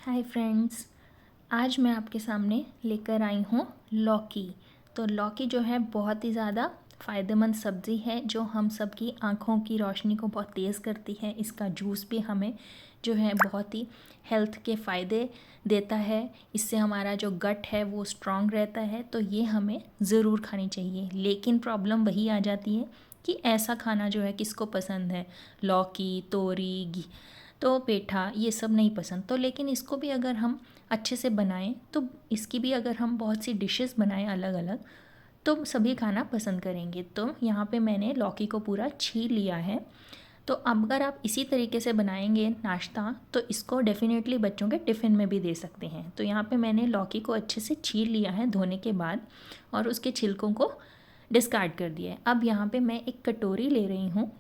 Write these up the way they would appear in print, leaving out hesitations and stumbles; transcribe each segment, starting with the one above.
Hi friends, आज मैं आपके सामने लेकर आई हूँ लौकी। तो लौकी जो है बहुत ही ज़्यादा फ़ायदेमंद सब्ज़ी है जो हम सब की आँखों की रोशनी को बहुत तेज़ करती है। इसका जूस भी हमें जो है बहुत ही हेल्थ के फ़ायदे देता है। इससे हमारा जो गट है वो स्ट्रॉन्ग रहता है, तो ये हमें ज़रूर खानी चाहिए। लेकिन प्रॉब्लम वही आ जाती है कि ऐसा खाना जो है किसको पसंद है। लौकी, तोरी, तो पेठा ये सब नहीं पसंद। तो लेकिन इसको भी अगर हम अच्छे से बनाएं तो इसकी भी अगर हम बहुत सी डिशेस बनाएं अलग अलग तो सभी खाना पसंद करेंगे। तो यहाँ पे मैंने लौकी को पूरा छील लिया है। तो अब अगर आप इसी तरीके से बनाएंगे नाश्ता तो इसको डेफिनेटली बच्चों के टिफ़िन में भी दे सकते हैं। तो यहाँ पे मैंने लौकी को अच्छे से छील लिया है धोने के बाद और उसके छिलकों को डिस्कार्ड कर दिया है। अब यहाँ पे मैं एक कटोरी ले रही हूँ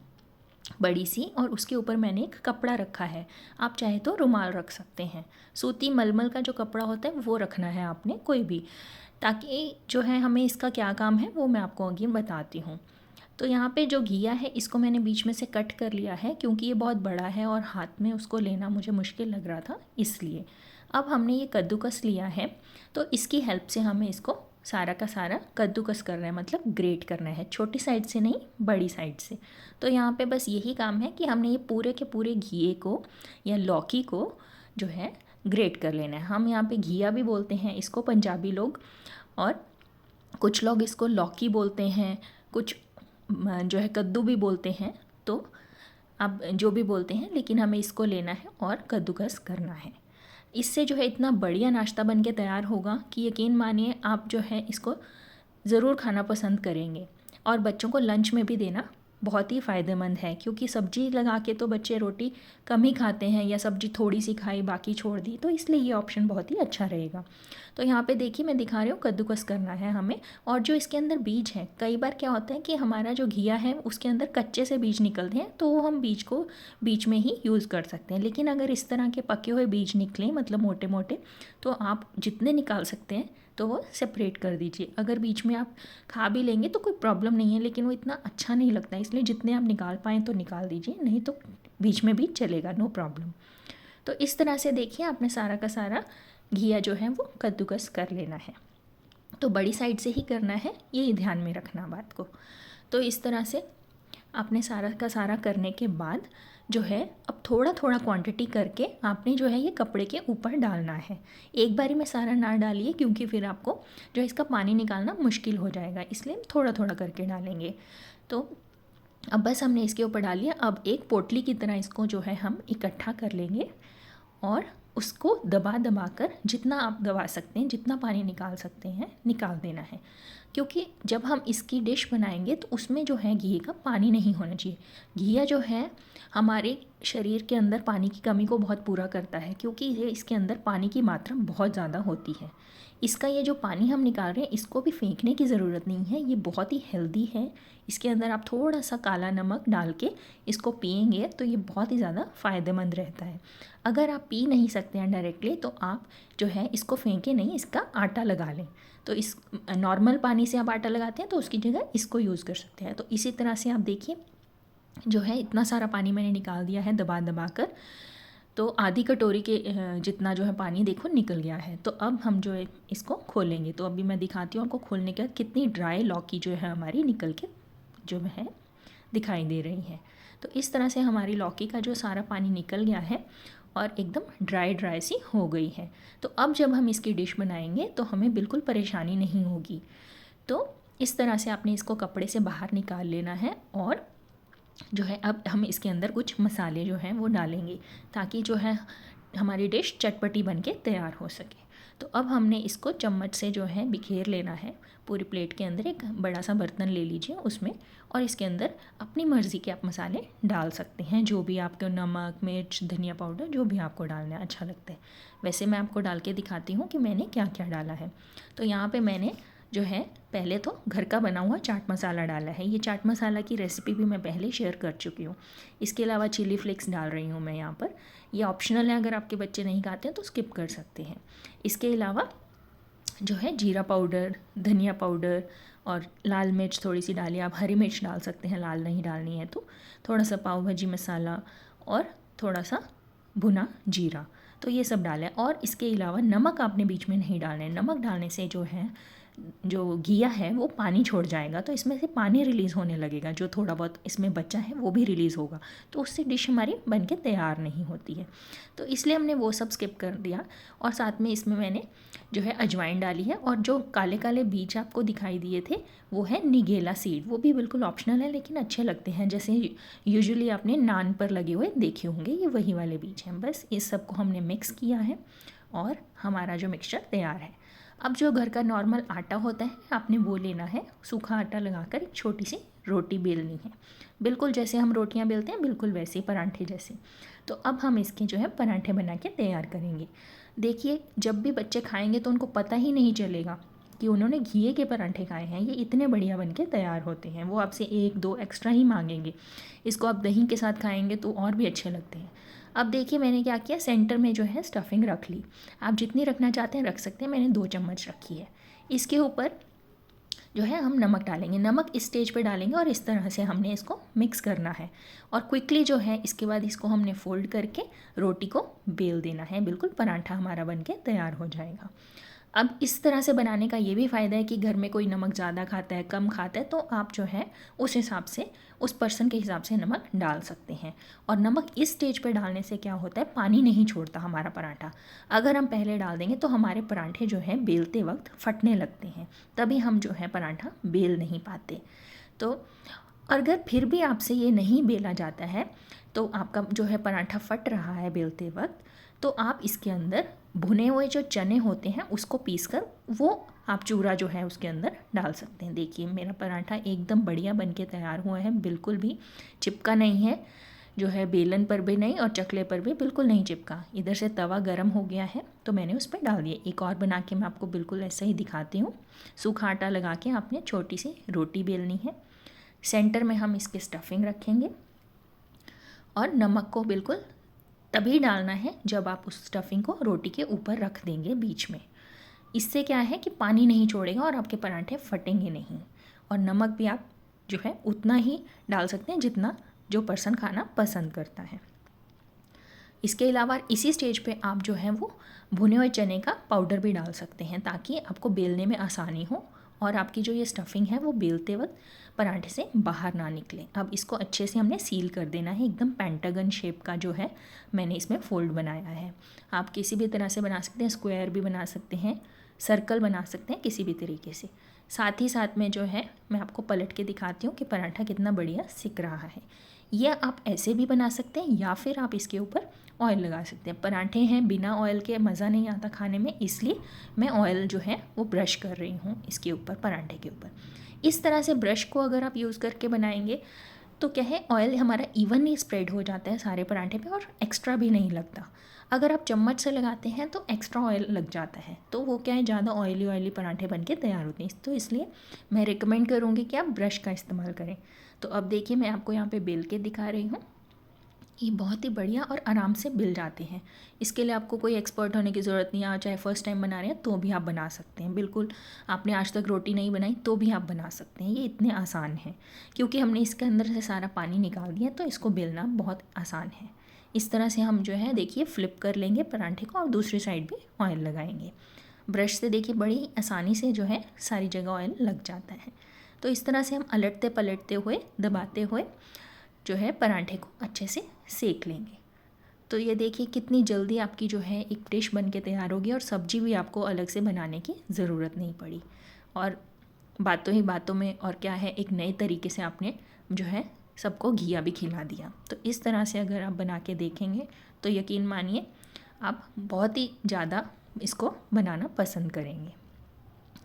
बड़ी सी, और उसके ऊपर मैंने एक कपड़ा रखा है। आप चाहे तो रुमाल रख सकते हैं। सूती मलमल का जो कपड़ा होता है वो रखना है आपने, कोई भी, ताकि जो है हमें इसका क्या काम है वो मैं आपको आगे बताती हूँ। तो यहाँ पे जो घिया है इसको मैंने बीच में से कट कर लिया है क्योंकि ये बहुत बड़ा है और हाथ में उसको लेना मुझे मुश्किल लग रहा था, इसलिए। अब हमने ये कद्दूकस लिया है, तो इसकी हेल्प से हमें इसको सारा का सारा कद्दूकस करना है, मतलब ग्रेट करना है, छोटी साइड से नहीं बड़ी साइड से। तो यहाँ पे बस यही काम है कि हमने ये पूरे के पूरे घिए को या लौकी को जो है ग्रेट कर लेना है। हम यहाँ पे घिया भी बोलते हैं इसको पंजाबी लोग, और कुछ लोग इसको लौकी बोलते हैं, कुछ जो है कद्दू भी बोलते हैं। तो आप जो भी बोलते हैं, लेकिन हमें इसको लेना है और कद्दूकस करना है। इससे जो है इतना बढ़िया नाश्ता बन के तैयार होगा कि यकीन मानिए आप जो है इसको ज़रूर खाना पसंद करेंगे। और बच्चों को लंच में भी देना बहुत ही फ़ायदेमंद है, क्योंकि सब्जी लगा के तो बच्चे रोटी कम ही खाते हैं या सब्जी थोड़ी सी खाई बाकी छोड़ दी, तो इसलिए ये ऑप्शन बहुत ही अच्छा रहेगा। तो यहाँ पे देखिए मैं दिखा रही हूँ कद्दूकस करना है हमें। और जो इसके अंदर बीज है, कई बार क्या होता है कि हमारा जो घिया है उसके अंदर कच्चे से बीज निकलते हैं, तो वो हम बीज को बीच में ही यूज़ कर सकते हैं। लेकिन अगर इस तरह के पके हुए बीज निकलें, मतलब मोटे मोटे, तो आप जितने निकाल सकते हैं तो वो सेपरेट कर दीजिए। अगर बीच में आप खा भी लेंगे तो कोई प्रॉब्लम नहीं है, लेकिन वो इतना अच्छा नहीं लगता, इसलिए जितने आप निकाल पाएँ तो निकाल दीजिए, नहीं तो बीच में भी चलेगा, नो प्रॉब्लम। तो इस तरह से देखिए आपने सारा का सारा घिया जो है वो कद्दूकस कर लेना है। तो बड़ी साइड से ही करना है, ये ध्यान में रखना बात को। तो इस तरह से आपने सारा का सारा करने के बाद जो है अब थोड़ा थोड़ा क्वांटिटी करके आपने जो है ये कपड़े के ऊपर डालना है। एक बारी में सारा ना डालिए, क्योंकि फिर आपको जो है इसका पानी निकालना मुश्किल हो जाएगा, इसलिए थोड़ा थोड़ा करके डालेंगे। तो अब बस हमने इसके ऊपर डाल लिया। अब एक पोटली की तरह इसको जो है हम इकट्ठा कर लेंगे और उसको दबा दबा कर जितना आप दबा सकते हैं, जितना पानी निकाल सकते हैं निकाल देना है। क्योंकि जब हम इसकी डिश बनाएंगे तो उसमें जो है घी का पानी नहीं होना चाहिए। घिया जो है हमारे शरीर के अंदर पानी की कमी को बहुत पूरा करता है, क्योंकि ये इसके अंदर पानी की मात्रा बहुत ज़्यादा होती है। इसका ये जो पानी हम निकाल रहे हैं इसको भी फेंकने की ज़रूरत नहीं है, ये बहुत ही हेल्दी है। इसके अंदर आप थोड़ा सा काला नमक डाल के इसको पिएंगे तो ये बहुत ही ज़्यादा फ़ायदेमंद रहता है। अगर आप पी नहीं सकते हैं डायरेक्टली तो आप जो है इसको फेंके नहीं, इसका आटा लगा लें। तो इस नॉर्मल पानी से आप आटा लगाते हैं तो उसकी जगह इसको यूज़ कर सकते हैं। तो इसी तरह से आप देखिए जो है इतना सारा पानी मैंने निकाल दिया है दबा दबा कर। तो आधी कटोरी के जितना जो है पानी देखो निकल गया है। तो अब हम जो है इसको खोलेंगे। तो अभी मैं दिखाती हूँ आपको खोलने के बाद कितनी ड्राई लौकी जो है हमारी निकल के जो है दिखाई दे रही है। तो इस तरह से हमारी लौकी का जो सारा पानी निकल गया है और एकदम ड्राई ड्राई सी हो गई है। तो अब जब हम इसकी डिश बनाएंगे तो हमें बिल्कुल परेशानी नहीं होगी। तो इस तरह से आपने इसको कपड़े से बाहर निकाल लेना है और जो है अब हम इसके अंदर कुछ मसाले जो हैं वो डालेंगे, ताकि जो है हमारी डिश चटपटी बन के तैयार हो सके। तो अब हमने इसको चम्मच से जो है बिखेर लेना है पूरी प्लेट के अंदर। एक बड़ा सा बर्तन ले लीजिए उसमें, और इसके अंदर अपनी मर्ज़ी के आप मसाले डाल सकते हैं, जो भी आपको नमक, मिर्च, धनिया पाउडर, जो भी आपको डालना है अच्छा लगता है। वैसे मैं आपको डाल के दिखाती हूँ कि मैंने क्या क्या डाला है। तो यहाँ पे मैंने जो है पहले तो घर का बना हुआ चाट मसाला डाला है। ये चाट मसाला की रेसिपी भी मैं पहले शेयर कर चुकी हूँ। इसके अलावा चिली फ्लेक्स डाल रही हूँ मैं यहाँ पर। ये ऑप्शनल है, अगर आपके बच्चे नहीं खाते हैं तो स्किप कर सकते हैं। इसके अलावा जो है जीरा पाउडर, धनिया पाउडर और लाल मिर्च थोड़ी सी डालिए। आप हरी मिर्च डाल सकते हैं, लाल नहीं डालनी है तो। थोड़ा सा पाव भाजी मसाला और थोड़ा सा भुना जीरा। तो ये सब डालें। और इसके अलावा नमक आपने बीच में नहीं डालना है। नमक डालने से जो है जो घिया है वो पानी छोड़ जाएगा, तो इसमें से पानी रिलीज़ होने लगेगा, जो थोड़ा बहुत इसमें बचा है वो भी रिलीज़ होगा, तो उससे डिश हमारी बन के तैयार नहीं होती है। तो इसलिए हमने वो सब स्किप कर दिया। और साथ में इसमें मैंने जो है अजवाइन डाली है, और जो काले काले बीज आपको दिखाई दिए थे वो है निगेला सीड, वो भी बिल्कुल ऑप्शनल है लेकिन अच्छे लगते हैं, जैसे यूजुअली आपने नान पर लगे हुए देखे होंगे, ये वही वाले बीज हैं। बस इस सब को हमने मिक्स किया है और हमारा जो मिक्सचर तैयार है। अब जो घर का नॉर्मल आटा होता है आपने वो लेना है, सूखा आटा लगाकर एक छोटी सी रोटी बेलनी है, बिल्कुल जैसे हम रोटियां बेलते हैं बिल्कुल वैसे ही, परांठे जैसे। तो अब हम इसके जो है परांठे बना के तैयार करेंगे। देखिए जब भी बच्चे खाएंगे तो उनको पता ही नहीं चलेगा कि उन्होंने घिए के परांठे खाए हैं, ये इतने बढ़िया बन के तैयार होते हैं। वो आपसे एक दो एक्स्ट्रा ही मांगेंगे। इसको आप दही के साथ खाएंगे तो और भी अच्छे लगते हैं। अब देखिए मैंने क्या किया, सेंटर में जो है स्टफिंग रख ली, आप जितनी रखना चाहते हैं रख सकते हैं, मैंने 2 चम्मच रखी है। इसके ऊपर जो है हम नमक डालेंगे, नमक इस स्टेज पे डालेंगे और इस तरह से हमने इसको मिक्स करना है। और क्विकली जो है इसके बाद इसको हमने फोल्ड करके रोटी को बेल देना है, बिल्कुल परांठा हमारा बन के तैयार हो जाएगा। अब इस तरह से बनाने का ये भी फ़ायदा है कि घर में कोई नमक ज़्यादा खाता है कम खाता है तो आप जो है उस हिसाब से उस पर्सन के हिसाब से नमक डाल सकते हैं। और नमक इस स्टेज पे डालने से क्या होता है, पानी नहीं छोड़ता हमारा पराठा। अगर हम पहले डाल देंगे तो हमारे पराठे जो है बेलते वक्त फटने लगते हैं, तभी हम जो है पराठा बेल नहीं पाते। तो अगर फिर भी आपसे ये नहीं बेला जाता है, तो आपका जो है पराठा फट रहा है बेलते वक्त, तो आप इसके अंदर भुने हुए जो चने होते हैं उसको पीसकर वो आप चूरा जो है उसके अंदर डाल सकते हैं। देखिए मेरा पराठा एकदम बढ़िया बन के तैयार हुआ है, बिल्कुल भी चिपका नहीं है, जो है बेलन पर भी नहीं और चकले पर भी बिल्कुल नहीं चिपका। इधर से तवा गर्म हो गया है तो मैंने उस पर डाल दिया। एक और बना के मैं आपको बिल्कुल ऐसा ही दिखाती हूँ। सूखा आटा लगा के आपने छोटी सी रोटी बेलनी है, सेंटर में हम इसके स्टफिंग रखेंगे और नमक को बिल्कुल तभी डालना है जब आप उस स्टफिंग को रोटी के ऊपर रख देंगे बीच में। इससे क्या है कि पानी नहीं छोड़ेगा और आपके पराठे फटेंगे नहीं। और नमक भी आप जो है उतना ही डाल सकते हैं जितना जो पर्सन खाना पसंद करता है। इसके अलावा इसी स्टेज पे आप जो है वो भुने हुए चने का पाउडर भी डाल सकते हैं ताकि आपको बेलने में आसानी हो और आपकी जो ये स्टफिंग है वो बेलते वक्त पराठे से बाहर ना निकले। अब इसको अच्छे से हमने सील कर देना है, एकदम पेंटागन शेप का जो है मैंने इसमें फोल्ड बनाया है। आप किसी भी तरह से बना सकते हैं, स्क्वायर भी बना सकते हैं, सर्कल बना सकते हैं, किसी भी तरीके से। साथ ही साथ में जो है मैं आपको पलट के दिखाती हूँ कि पराठा कितना बढ़िया सिक रहा है। यह आप ऐसे भी बना सकते हैं या फिर आप इसके ऊपर ऑयल लगा सकते हैं। पराठे हैं बिना ऑयल के मज़ा नहीं आता खाने में, इसलिए मैं ऑयल जो है वो ब्रश कर रही हूँ इसके ऊपर, पराठे के ऊपर। इस तरह से ब्रश को अगर आप यूज़ करके बनाएंगे तो क्या है, ऑयल हमारा इवनली स्प्रेड हो जाता है सारे पराठे पे और एक्स्ट्रा भी नहीं लगता। अगर आप चम्मच से लगाते हैं तो एक्स्ट्रा ऑयल लग जाता है, तो वो क्या है ज़्यादा ऑयली पराठे बन के तैयार होते हैं। तो इसलिए मैं रिकमेंड करूँगी कि आप ब्रश का इस्तेमाल करें। तो अब देखिए मैं आपको यहाँ पे बेल के दिखा रही हूँ, ये बहुत ही बढ़िया और आराम से बिल जाते हैं। इसके लिए आपको कोई एक्सपर्ट होने की ज़रूरत नहीं है, चाहे फर्स्ट टाइम बना रहे हैं तो भी आप बना सकते हैं। बिल्कुल आपने आज तक रोटी नहीं बनाई तो भी आप बना सकते हैं, ये इतने आसान हैं क्योंकि हमने इसके अंदर से सारा पानी निकाल दिया, तो इसको बेलना बहुत आसान है। इस तरह से हम जो है देखिए फ्लिप कर लेंगे पराठे को और दूसरी साइड भी ऑयल लगाएंगे। ब्रश से देखिए बड़ी आसानी से जो है सारी जगह ऑयल लग जाता है। तो इस तरह से हम अलटते पलटते हुए दबाते हुए जो है पराठे को अच्छे से सेक लेंगे। तो ये देखिए कितनी जल्दी आपकी जो है एक डिश बन के तैयार होगी और सब्जी भी आपको अलग से बनाने की ज़रूरत नहीं पड़ी। और बातों ही बातों में और क्या है, एक नए तरीके से आपने जो है सबको घिया भी खिला दिया। तो इस तरह से अगर आप बना के देखेंगे तो यकीन मानिए आप बहुत ही ज़्यादा इसको बनाना पसंद करेंगे।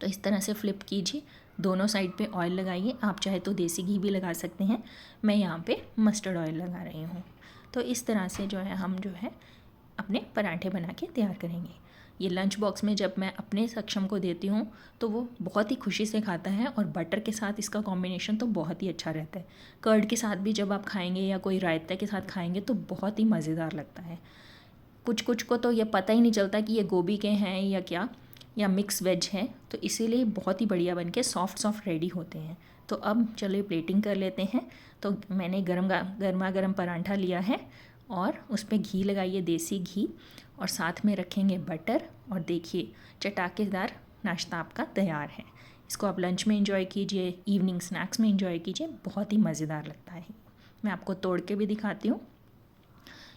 तो इस तरह से फ्लिप कीजिए, दोनों साइड पे ऑयल लगाइए। आप चाहे तो देसी घी भी लगा सकते हैं, मैं यहाँ पे मस्टर्ड ऑयल लगा रही हूँ। तो इस तरह से जो है हम जो है अपने पराठे बना के तैयार करेंगे। ये लंच बॉक्स में जब मैं अपने सक्षम को देती हूँ तो वो बहुत ही खुशी से खाता है और बटर के साथ इसका कॉम्बिनेशन तो बहुत ही अच्छा रहता है। कर्ड के साथ भी जब आप खाएंगे या कोई रायता के साथ खाएंगे तो बहुत ही मज़ेदार लगता है। कुछ कुछ को तो ये पता ही नहीं चलता कि ये गोभी के हैं या क्या, या मिक्स वेज है, तो इसीलिए बहुत ही बढ़िया बन के सॉफ्ट रेडी होते हैं। तो अब चलिए प्लेटिंग कर लेते हैं। तो मैंने गर्मा गर्म पराठा लिया है और उस पर घी लगाइए, देसी घी, और साथ में रखेंगे बटर, और देखिए चटाकेदार नाश्ता आपका तैयार है। इसको आप लंच में एंजॉय कीजिए, इवनिंग स्नैक्स में एंजॉय कीजिए, बहुत ही मज़ेदार लगता है। मैं आपको तोड़ के भी दिखाती हूँ।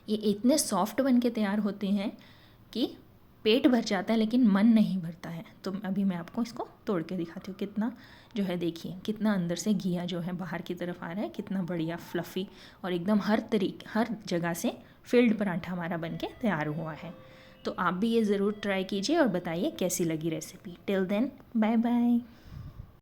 ये इतने सॉफ्ट बन के तैयार होते हैं कि पेट भर जाता है लेकिन मन नहीं भरता है। तो अभी मैं आपको इसको तोड़ के दिखाती हूँ। कितना जो है देखिए, कितना अंदर से घिया जो है बाहर की तरफ आ रहा है, कितना बढ़िया फ्लफ़ी और एकदम हर जगह से फिल्ड पराठा हमारा बन के तैयार हुआ है। तो आप भी ये ज़रूर ट्राई कीजिए और बताइए कैसी लगी recipe. Till then bye bye.